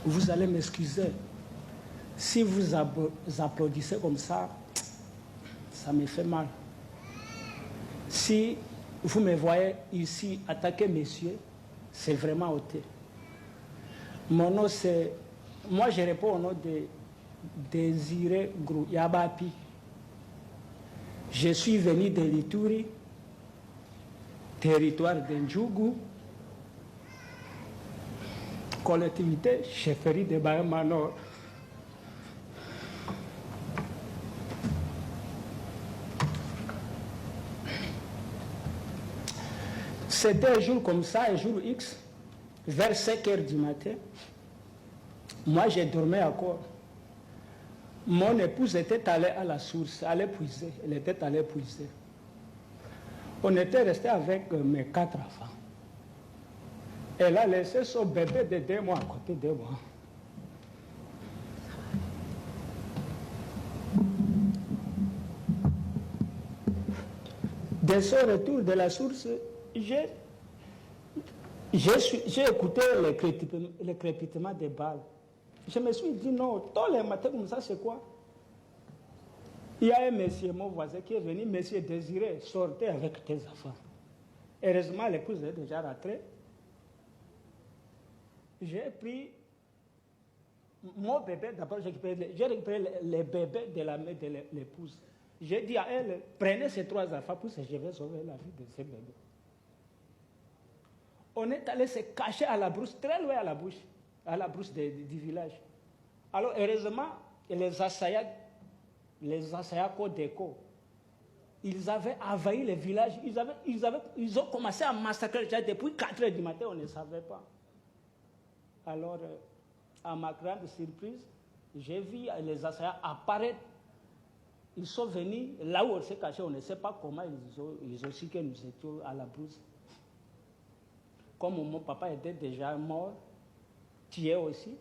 Vous allez m'excuser. Si vous applaudissez comme ça me fait mal. Si vous me voyez ici attaquer messieurs, c'est vraiment ôté. Mon nom c'est... Moi je réponds au nom de Désiré Yabapi. Je suis venu de l'Ituri, territoire de Ndjougou, collectivité chefferie de Bahama Nord. C'était un jour comme ça, un jour X, vers 5 heures du matin. Moi, je dormais encore. Mon épouse était allée à la source, allait puiser. Elle était allée puiser. On était resté avec mes 4 enfants. Elle a laissé son bébé de 2 mois à côté de moi. Dès son retour de la source, j'ai écouté le crépitement des balles. Je me suis dit non, tous les matins comme ça, c'est quoi? Il y a un monsieur, mon voisin, qui est venu, monsieur Désiré, sortez avec tes enfants. Heureusement, l'épouse est déjà rentrée. J'ai pris mon bébé, d'abord j'ai récupéré les bébés de la mère de l'épouse. J'ai dit à elle, prenez ces 3 enfants pour que je vais sauver la vie de ces bébés. On est allé se cacher à la brousse, très loin à la brousse du village. Alors heureusement, les assaillants Codeco, ils avaient envahi le village, ils ont commencé à massacrer déjà depuis 4 heures du matin, on ne savait pas. Alors, à ma grande surprise, j'ai vu les assaillants apparaître. Ils sont venus là où on s'est caché, on ne sait pas comment ils ont su que nous étions à la brousse. Comme mon papa était déjà mort, tué aussi,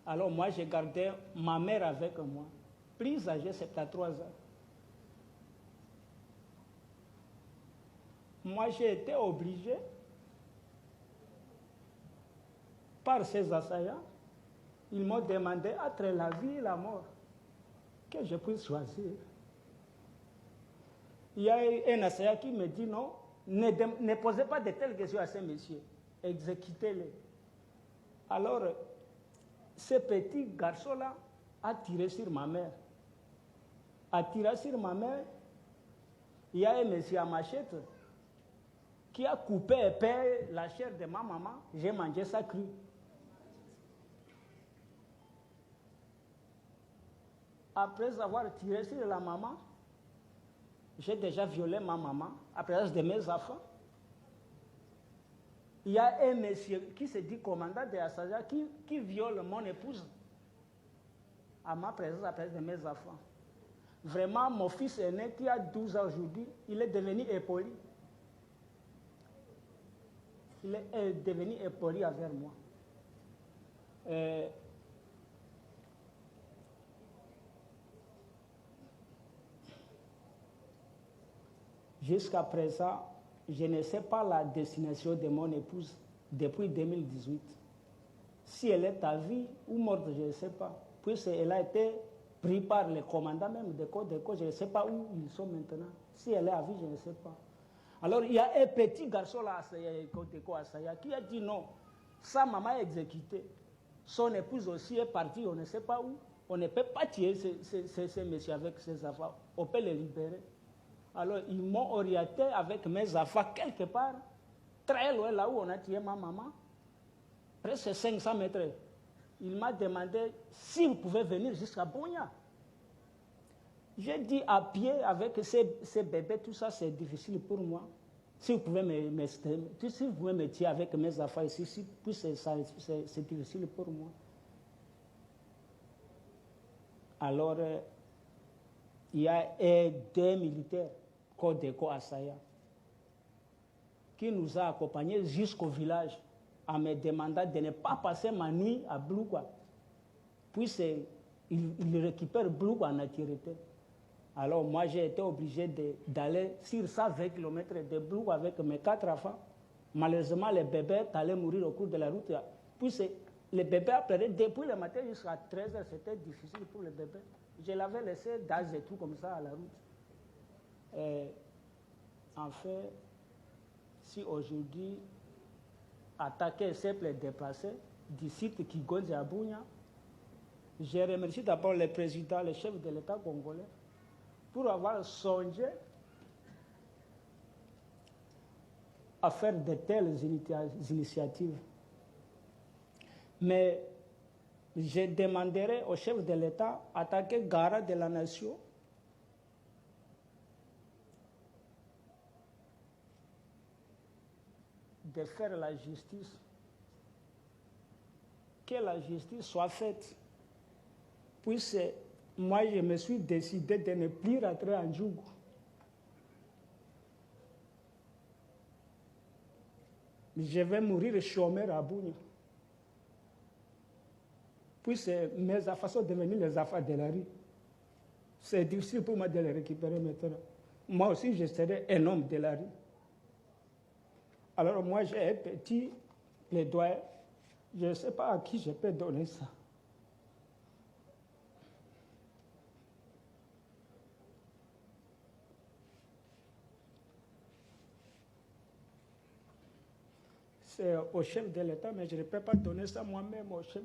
alors moi j'ai gardé ma mère avec moi, plus âgée, 73 ans. Moi j'ai été obligé, par ces assaillants, ils m'ont demandé entre la vie et la mort, que je puisse choisir. Il y a un assaillant qui me dit non, ne posez pas de telles questions à ces messieurs, exécutez-les. Alors, ce petit garçon-là a tiré sur ma mère. A tiré sur ma mère, il y a un monsieur à machette qui a coupé et peint la chair de ma maman, j'ai mangé ça cru. Après avoir tiré sur la maman, j'ai déjà violé ma maman, à présence de mes enfants. Il y a un monsieur qui se dit commandant de Assaja qui viole mon épouse à ma présence, à présence de mes enfants. Vraiment, mon fils aîné qui a 12 ans aujourd'hui, il est devenu impoli. Il est devenu impoli envers moi. Jusqu'à présent, je ne sais pas la destination de mon épouse depuis 2018. Si elle est à vie ou morte, je ne sais pas. Puisqu'elle a été prise par les commandants même de Codeco, je ne sais pas où ils sont maintenant. Si elle est à vie, je ne sais pas. Alors, il y a un petit garçon là, Codeco Assaya, qui a dit non, sa maman est exécutée. Son épouse aussi est partie, on ne sait pas où. On ne peut pas tuer ces messieurs avec ses enfants. On peut les libérer. Alors, ils m'ont orienté avec mes enfants quelque part, très loin là où on a tué ma maman, presque 500 mètres. Il m'a demandé si vous pouvez venir jusqu'à Bonia. J'ai dit à pied, avec ces bébés, tout ça, c'est difficile pour moi. Si vous pouvez me tuer avec mes enfants ici, puis c'est difficile pour moi. Alors, il y a 2 militaires, Codeco Assaya, qui nous a accompagnés jusqu'au village en me demandant de ne pas passer ma nuit à Blougua. Puis ils récupèrent Blougua en entièreté. Alors moi j'ai été obligé d'aller sur 120 km de Blougua avec mes 4 enfants. Malheureusement les bébés allaient mourir au cours de la route. Puis Le bébé a pleuré depuis le matin jusqu'à 13h, c'était difficile pour le bébé. Je l'avais laissé dans et tout comme ça à la route. Et en fait, si aujourd'hui, attaquer simple et déplacé du site qui gonze à Bounia, je remercie d'abord le président, le chef de l'État congolais, pour avoir songé à faire de telles initiatives. Mais je demanderai au chef de l'État, attaquer garant de la nation, de faire la justice, que la justice soit faite. Puisque moi, je me suis décidé de ne plus rentrer en Djougou. Je vais mourir chômeur à Bounia. Puisque mes affaires sont devenues les affaires de la rue. C'est difficile pour moi de les récupérer maintenant. Moi aussi, je serai un homme de la rue. Alors moi, j'ai un petit plaidoyer. Je ne sais pas à qui je peux donner ça. C'est au chef de l'État, mais je ne peux pas donner ça moi-même au chef.